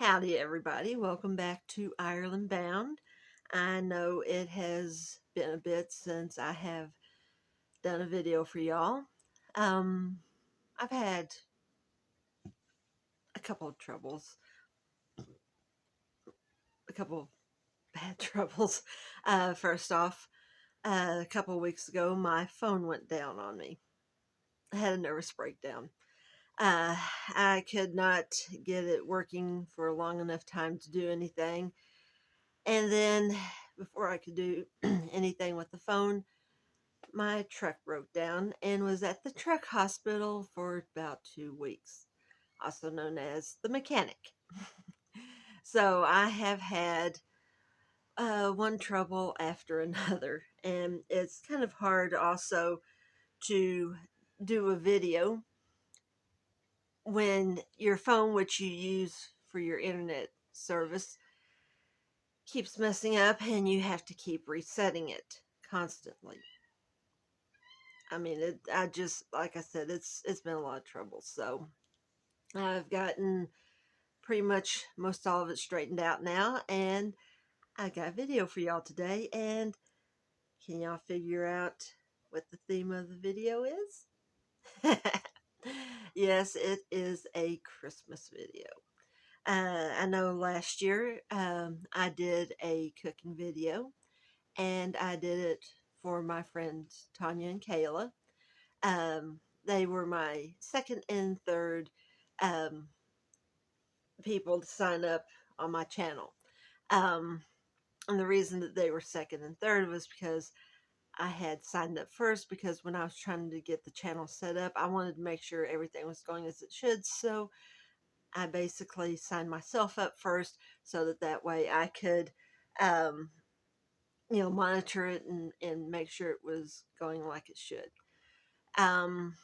Howdy, everybody. Welcome back to Ireland Bound. I know it has been a bit since I have done a video for y'all. Um, I've had a couple of troubles, a couple of bad troubles. First off, a couple of weeks ago, my phone went down on me. I had a nervous breakdown. Uh, I could not get it working for a long enough time to do anything. And then, before I could do anything with the phone, my truck broke down and was at the truck hospital for about 2 weeks, also known as the mechanic. So I have had one trouble after another, and it's kind of hard also to do a video when your phone, which you use for your internet service, keeps messing up and you have to keep resetting it constantly. I mean, I just, like I said, it's been a lot of trouble. So I've gotten pretty much most all of it straightened out now, and I got a video for y'all today. And can y'all figure out what the theme of the video is? Yes, it is a Christmas video. I know last year I did a cooking video, and I did it for my friends Tanya and Kayla. They were my second and third um, people to sign up on my channel. Um, and the reason that they were second and third was because I had signed up first, because when I was trying to get the channel set up, I wanted to make sure everything was going as it should. So I basically signed myself up first so that way I could, um, monitor it and make sure it was going like it should. Um,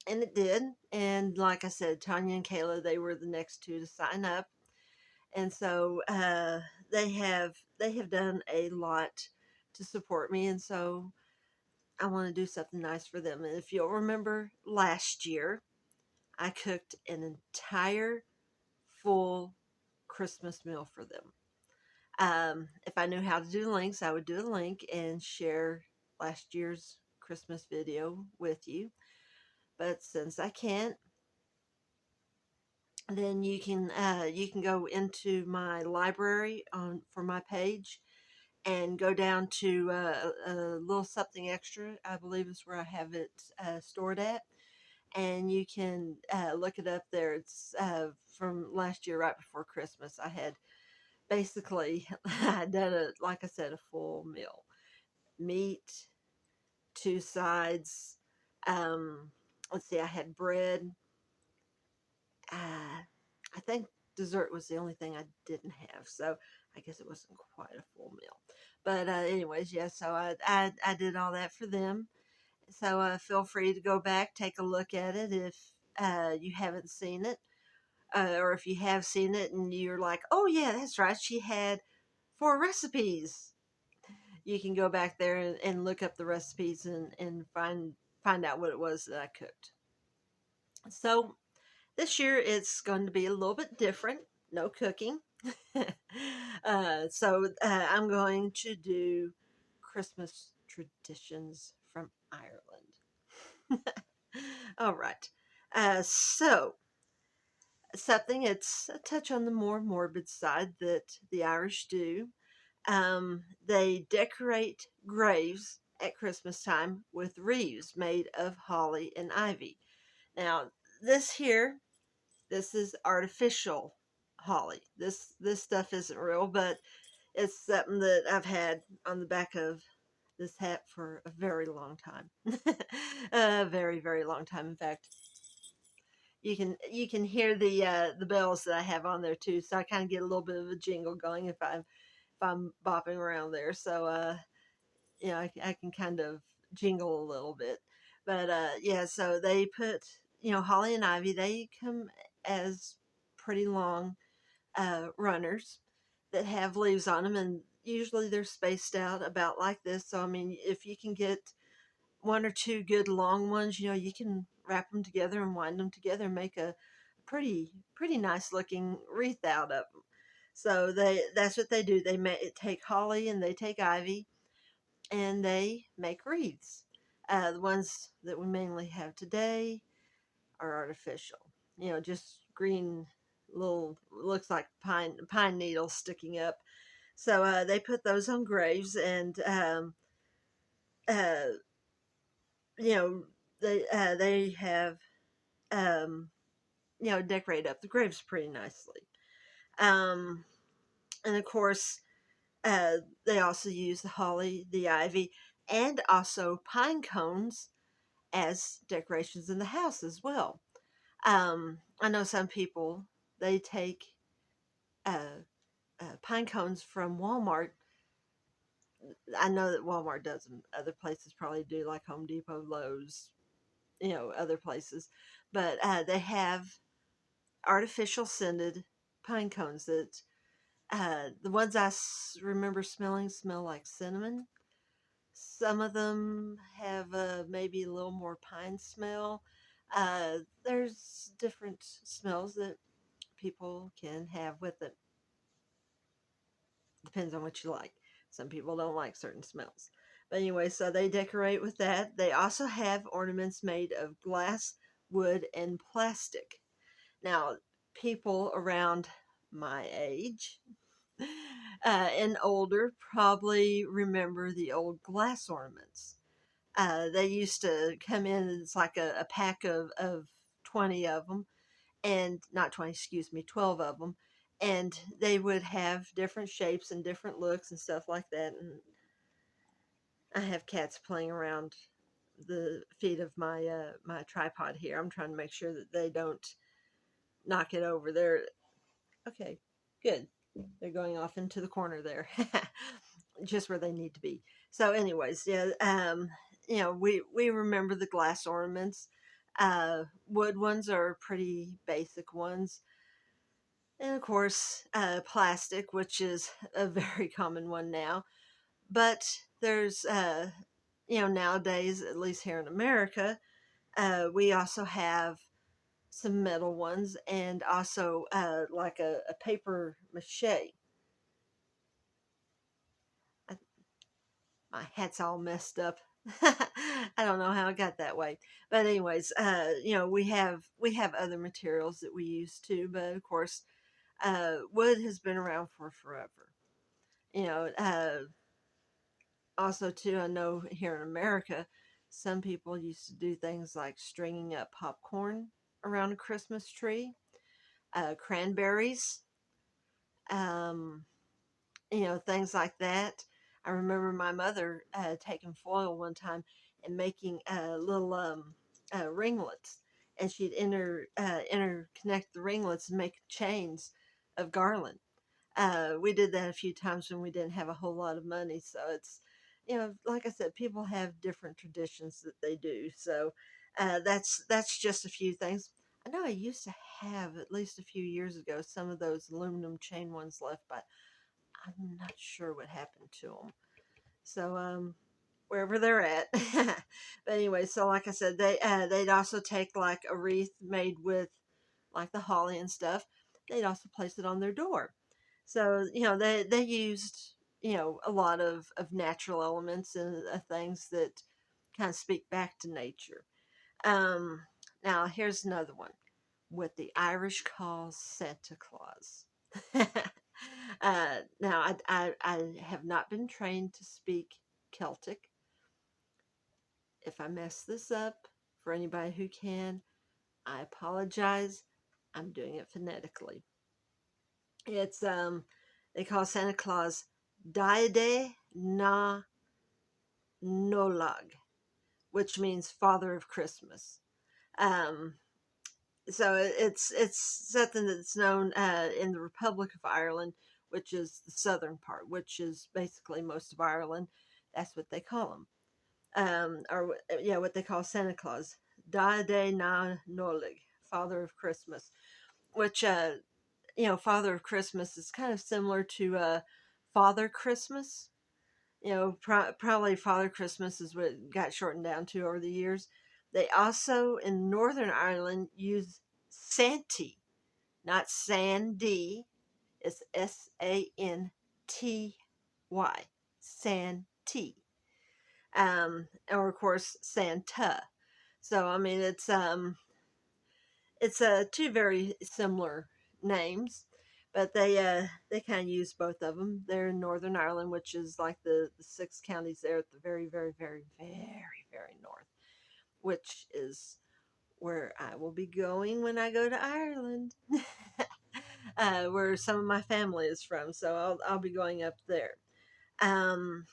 and it did. And like I said, Tanya and Kayla, they were the next two to sign up. And so they have done a lot to support me, and so I want to do something nice for them. And if you'll remember, last year I cooked an entire full Christmas meal for them. If I knew how to do links, I would do a link and share last year's Christmas video with you. But since I can't, then you can go into my library on for my page and go down to a little something extra. I believe is where I have it stored at, and you can look it up there. It's from last year, right before Christmas. I had basically I done a, like I said, a full meal: meat, two sides. Um, let's see, I had bread. Uh, I think dessert was the only thing I didn't have, so I guess it wasn't quite a full meal. But anyways, yeah. So I did all that for them. So feel free to go back, take a look at it if you haven't seen it, or if you have seen it and you're like, oh yeah, that's right, she had 4 recipes. You can go back there and look up the recipes and find out what it was that I cooked. So this year it's going to be a little bit different. No cooking. I'm going to do Christmas traditions from Ireland. All right. So something, it's a touch on the more morbid side that the Irish do. They decorate graves at Christmas time with wreaths made of holly and ivy. Now, this here, this is artificial holly. This stuff isn't real, but it's something that I've had on the back of this hat for a very long time. A very, very long time. In fact, you can hear the bells that I have on there too. So I kind of get a little bit of a jingle going if I'm bopping around there. So I can kind of jingle a little bit. But yeah, so they put, holly and ivy. They come as pretty long runners that have leaves on them, and usually they're spaced out about like this. So I mean, if you can get one or two good long ones, you can wrap them together and wind them together and make a pretty nice looking wreath out of them. So that's what they do. They take holly and they take ivy and they make wreaths. The ones that we mainly have today are artificial. Just green little, looks like pine needles sticking up. So they put those on graves, and uh, you know they have um, decorate up the graves pretty nicely. Um, and of course, uh, they also use the holly, the ivy, and also pine cones as decorations in the house as well. I know some people, they take uh, pine cones from Walmart. I know that Walmart does them. Other places probably do, like Home Depot, Lowe's, other places. But they have artificial scented pine cones that the ones remember smelling smell like cinnamon. Some of them have maybe a little more pine smell. There's different smells that people can have with it. Depends on what you like. Some people don't like certain smells. But anyway, so they decorate with that. They also have ornaments made of glass, wood, and plastic. Now, people around my age and older probably remember the old glass ornaments. They used to come in, it's like a pack of 20 of them, and not 20, excuse me, 12 of them. And they would have different shapes and different looks and stuff like that. And I have cats playing around the feet of my tripod here. I'm trying to make sure that they don't knock it over. There. Okay, good. They're going off into the corner there, just where they need to be. So, anyways, yeah, we remember the glass ornaments. Wood ones are pretty basic ones, and of course, plastic, which is a very common one now. But there's, nowadays, at least here in America, we also have some metal ones, and also like a paper mache. My hat's all messed up. I don't know how I got that way, but anyways, we have other materials that we use too, but of course, wood has been around for forever. You know, Also too, I know here in America, some people used to do things like stringing up popcorn around a Christmas tree, cranberries, um, things like that. I remember my mother taking foil one time and making little ringlets, and she'd interconnect the ringlets and make chains of garland. We did that a few times when we didn't have a whole lot of money, so it's like I said, people have different traditions that they do. So that's just a few things. I know I used to have, at least a few years ago, some of those aluminum chain ones left, but I'm not sure what happened to them. So, wherever they're at. But anyway, so like I said, they'd also take like a wreath made with like the holly and stuff. They'd also place it on their door. So they used a lot of natural elements and things that kind of speak back to nature. Um, Now here's another one, what the Irish calls Santa Claus. Now, I have not been trained to speak Celtic. If I mess this up, for anybody who can, I apologize. I'm doing it phonetically. It's they call Santa Claus Daide na Nolag, which means Father of Christmas. Um, so it's something that's known in the Republic of Ireland, which is the southern part, which is basically most of Ireland. That's what they call him, or yeah, what they call Santa Claus, Da de na Nolig, Father of Christmas. Which Father of Christmas is kind of similar to Father Christmas. Probably Father Christmas is what it got shortened down to over the years. They also, in Northern Ireland, use Santy. not Sandy. It's Santy. Santee. Or of course Santa. So I mean it's two very similar names, but they kind of use both of them. They're in Northern Ireland, which is like the six counties there at the very very very very very north, which is where I will be going when I go to Ireland. Where some of my family is from, so I'll be going up there. Um,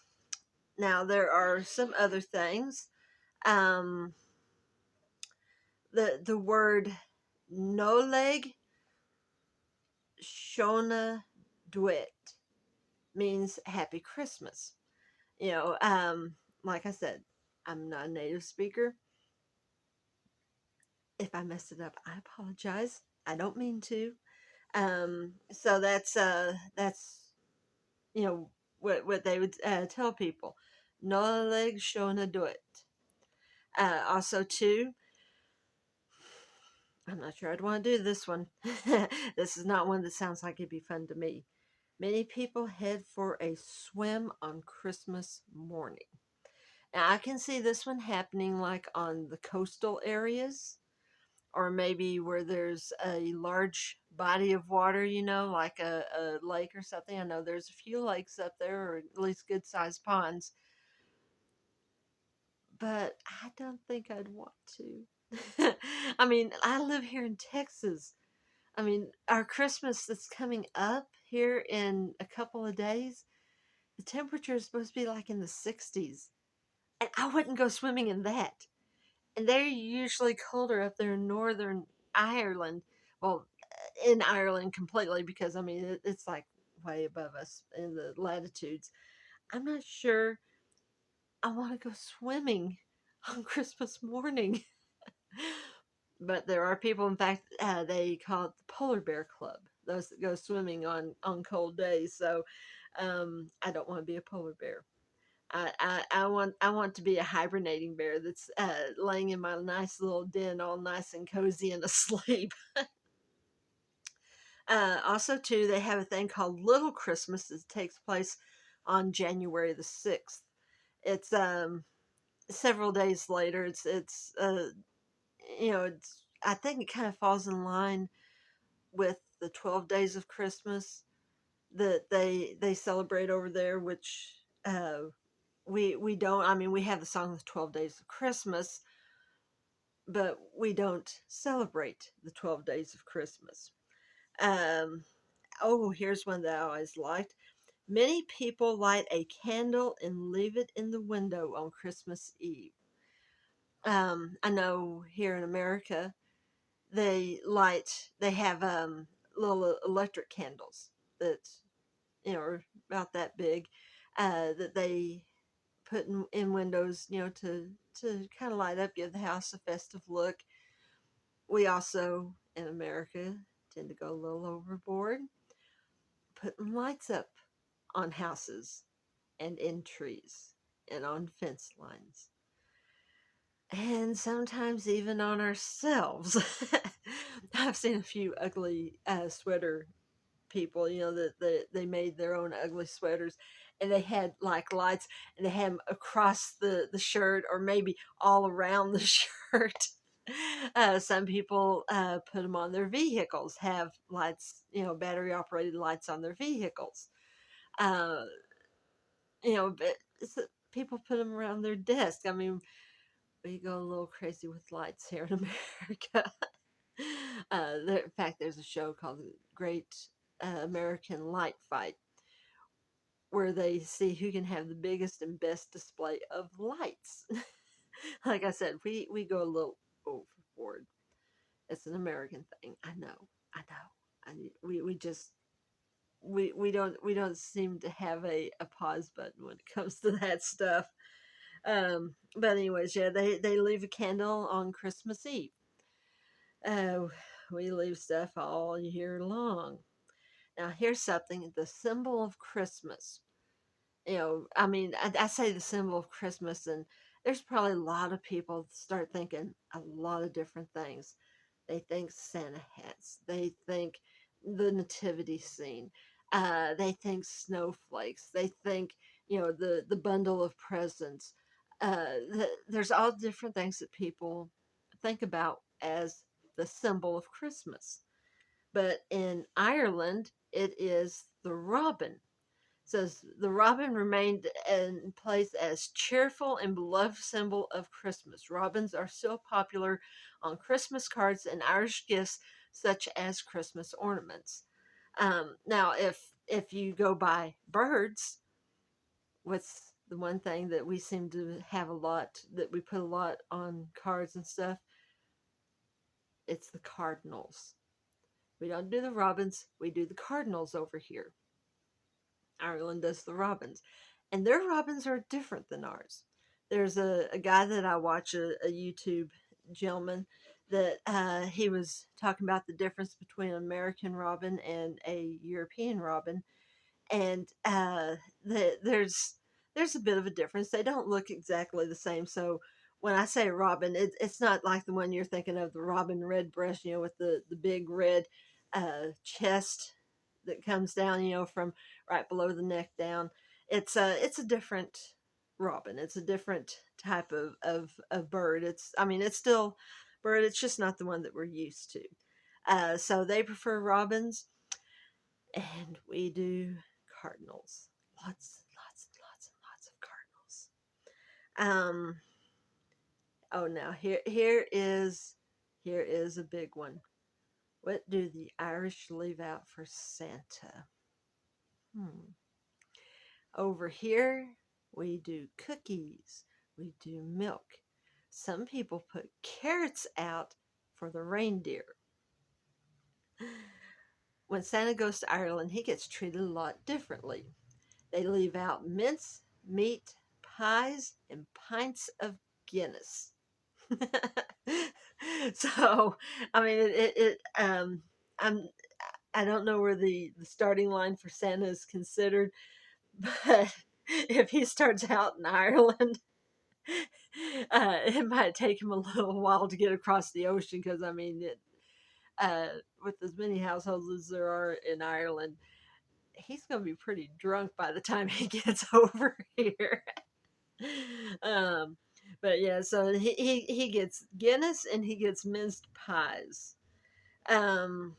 Now there are some other things. Um, the word Noleg Shona Duet means Happy Christmas. You know, like I said, I'm not a native speaker. If I messed it up, I apologize. I don't mean to. So that's what they would tell people. Noleg Shona Duet. Also, too, I'm not sure I'd want to do this one. This is not one that sounds like it'd be fun to me. Many people head for a swim on Christmas morning. Now, I can see this one happening like on the coastal areas, or maybe where there's a large body of water, like a lake or something. I know there's a few lakes up there, or at least good sized ponds, but I don't think I'd want to. I mean, I live here in Texas. I mean, our Christmas that's coming up here in a couple of days, the temperature is supposed to be like in the 60s. And I wouldn't go swimming in that. And they're usually colder up there in Northern Ireland. Well, in Ireland completely, because I mean, it's like way above us in the latitudes. I'm not sure I want to go swimming on Christmas morning. But there are people, in fact, they call it the Polar Bear Club, those that go swimming on cold days. So I don't want to be a polar bear. I want to be a hibernating bear that's laying in my nice little den, all nice and cozy and asleep. Also, too, they have a thing called Little Christmas that takes place on January the 6th. It's several days later. It's I think it kind of falls in line with the 12 days of Christmas that they celebrate over there, which we don't. I mean, we have the song the 12 days of Christmas, but we don't celebrate the 12 days of Christmas. Um, oh, here's one that I always liked. Many people light a candle and leave it in the window on Christmas Eve. I know here in America, they have little electric candles that, are about that big, that they put in windows, to kind of light up, give the house a festive look. We also in America tend to go a little overboard, putting lights up on houses and in trees and on fence lines, and sometimes even on ourselves. I've seen a few ugly sweater people, that they made their own ugly sweaters, and they had like lights, and they had them across the shirt, or maybe all around the shirt. Some people put them on their vehicles, have lights, battery operated lights on their vehicles. Uh, but people put them around their desk. I mean, we go a little crazy with lights here in America. In fact, there's a show called The Great American Light Fight, where they see who can have the biggest and best display of lights. Like I said, we go a little overboard. It's an American thing. I know. I know. We just we don't seem to have a pause button when it comes to that stuff. But anyways, yeah, they leave a candle on Christmas Eve. Uh, we leave stuff all year long. Now here's something: the symbol of Christmas. I mean, I say the symbol of Christmas, and there's probably a lot of people that start thinking a lot of different things. They think Santa hats. They think the nativity scene. They think snowflakes. They think, the bundle of presents. There's all different things that people think about as the symbol of Christmas. But in Ireland, it is the robin. Says the robin remained in place as cheerful and beloved symbol of Christmas. Robins are still popular on Christmas cards and Irish gifts such as Christmas ornaments. Now, if you go by birds, what's the one thing that we seem to have a lot, that we put a lot on cards and stuff? It's the cardinals. We don't do the robins, we do the cardinals over here. Ireland does the robins. And their robins are different than ours. There's a guy that I watch, a YouTube gentleman, that he was talking about the difference between an American robin and a European robin. And there's a bit of a difference. They don't look exactly the same. So when I say robin, it's not like the one you're thinking of, the robin redbreast, with the big red chest that comes down, from right below the neck down. It's a different robin. It's a different type of bird. It's still bird. It's just not the one that we're used to. So they prefer robins, and we do cardinals. Lots and lots of cardinals. Oh, now here is a big one. What do the Irish leave out for Santa? Hmm. Over here, we do cookies, we do milk. Some people put carrots out for the reindeer. When Santa goes to Ireland, he gets treated a lot differently. They leave out mince, meat, pies, and pints of Guinness. So, I'm I don't know where the starting line for Santa is considered, but if he starts out in Ireland, it might take him a little while to get across the ocean, because with as many households as there are in Ireland, he's going to be pretty drunk by the time he gets over here. um, but yeah, so he gets Guinness and he gets minced pies. Um,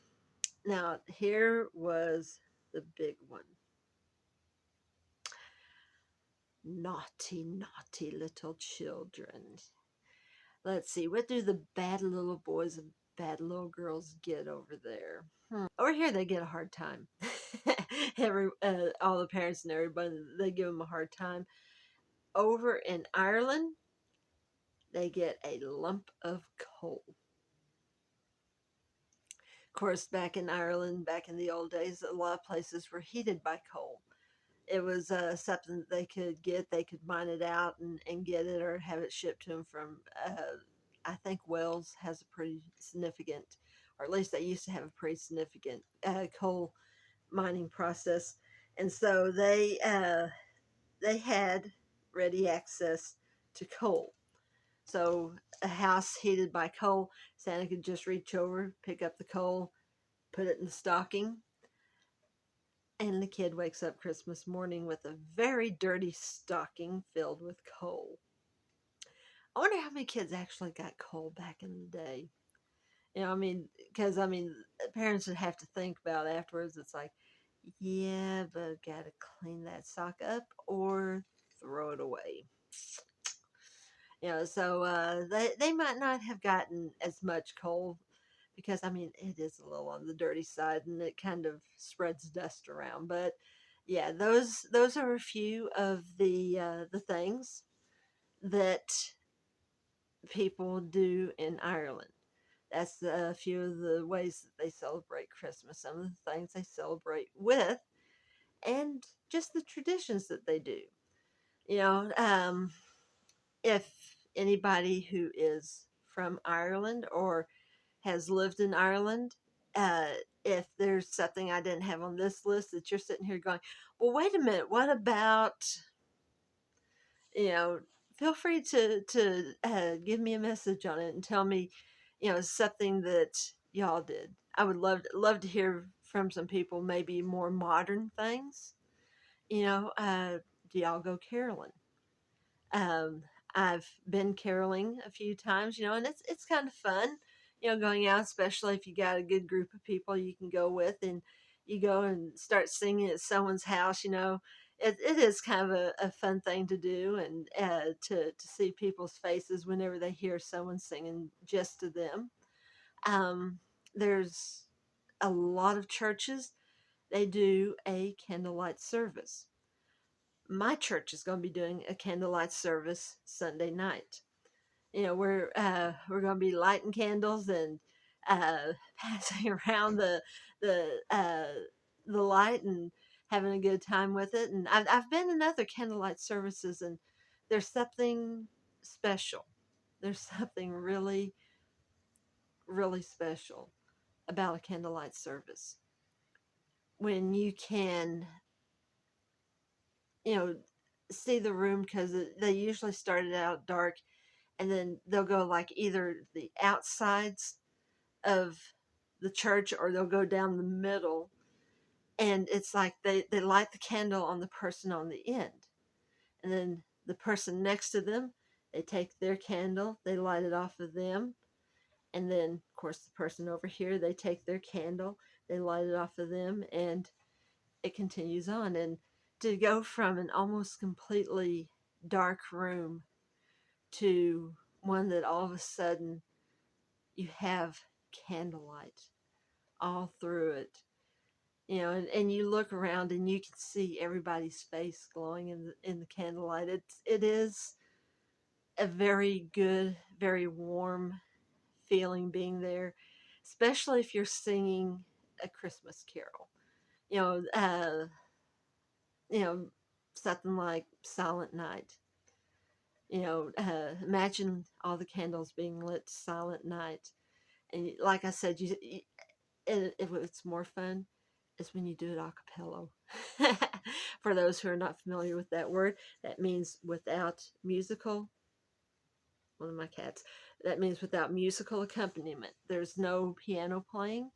Now here was the big one. Naughty, naughty little children. Let's see, what do the bad little boys and bad little girls get over there? Over here, they get a hard time. All the parents and everybody, they give them a hard time. Over in Ireland, they get a lump of coal. Of course, back in Ireland, back in the old days, a lot of places were heated by coal. It was something that they could get. They could mine it out and get it, or have it shipped to them from, I think Wales has a pretty significant, or at least they used to have a pretty significant coal mining process. And so they had ready access to coal. So a house heated by coal, Santa could just reach over, pick up the coal, put it in the stocking, and the kid wakes up Christmas morning with a very dirty stocking filled with coal. I wonder how many kids actually got coal back in the day. Because parents would have to think about afterwards. It's like, yeah, but gotta clean that sock up or throw it away. So they might not have gotten as much coal, because it is a little on the dirty side and it kind of spreads dust around. But yeah, those are a few of the things that people do in Ireland. That's a few of the ways that they celebrate Christmas, some of the things they celebrate with, and just the traditions that they do. You know, if anybody who is from Ireland or has lived in Ireland, uh, if there's something I didn't have on this list that you're sitting here going, well, wait a minute, what about, you know, feel free to give me a message on it and tell me, something that y'all did. I would love to hear from some people, maybe more modern things. Do y'all go caroling? Um, I've been caroling a few times, and it's kind of fun, going out, especially if you got a good group of people you can go with, and you go and start singing at someone's house. It is kind of a fun thing to do, and to see people's faces whenever they hear someone singing just to them. Um, there's a lot of churches, they do a candlelight service. My church is going to be doing a candlelight service Sunday night. We're going to be lighting candles and passing around the light and having a good time with it. And I've been in other candlelight services, and there's something special. There's something really, really special about a candlelight service when you can, you know, see the room, because they usually started out dark, and then they'll go like either the outsides of the church, or they'll go down the middle, and it's like they light the candle on the person on the end, and then the person next to them, they take their candle, they light it off of them, and then of course the person over here, they take their candle, they light it off of them, and it continues on. And to go from an almost completely dark room to one that all of a sudden you have candlelight all through it, and you look around and you can see everybody's face glowing in the candlelight. It is a very good, very warm feeling being there, especially if you're singing a Christmas carol. You know, uh, you know, something like Silent Night. Imagine all the candles being lit, Silent Night, and like I said, it's more fun is when you do it a cappella. For those who are not familiar with that word, that means without musical. One of my cats. That means without musical accompaniment. There's no piano playing.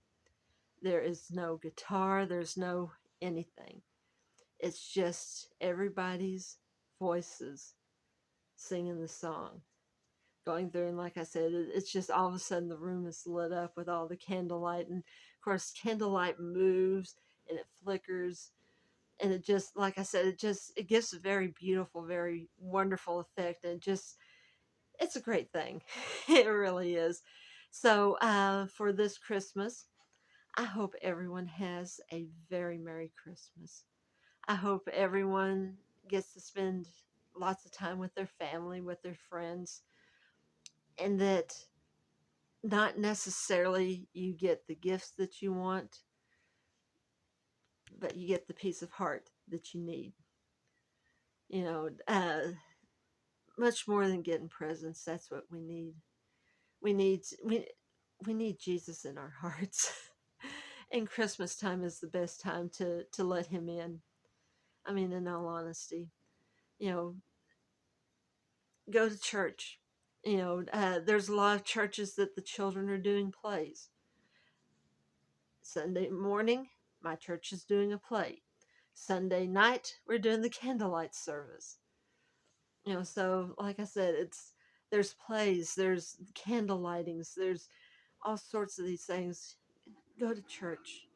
There is no guitar. There's no anything. It's just everybody's voices singing the song, going through. And like I said, it's just all of a sudden the room is lit up with all the candlelight. And of course, candlelight moves and it flickers. And it just, like I said, it gives a very beautiful, very wonderful effect. And it's a great thing. It really is. So for this Christmas, I hope everyone has a very Merry Christmas. I hope everyone gets to spend lots of time with their family, with their friends, and that not necessarily you get the gifts that you want, but you get the peace of heart that you need. You know, much more than getting presents. That's what we need. We need we we need Jesus in our hearts. And Christmas time is the best time to let him in. I mean, in all honesty, you know, go to church. There's a lot of churches that the children are doing plays. Sunday morning, my church is doing a play. Sunday night, we're doing the candlelight service. So like I said, there's plays, there's candle lightings, there's all sorts of these things. Go to church.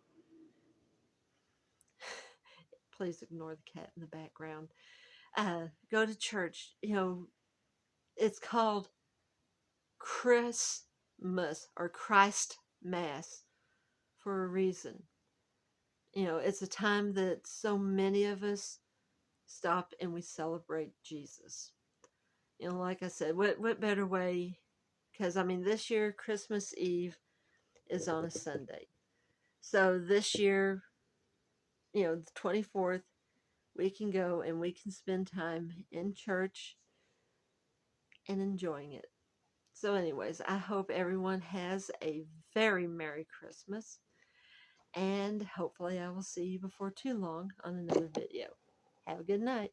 Please ignore the cat in the background. Go to church. It's called Christmas or Christ Mass for a reason. It's a time that so many of us stop and we celebrate Jesus. Like I said, what better way? Because I mean, this year Christmas Eve is on a Sunday, so this year, the 24th, we can go and we can spend time in church and enjoying it. So, anyways, I hope everyone has a very Merry Christmas, and hopefully, I will see you before too long on another video. Have a good night.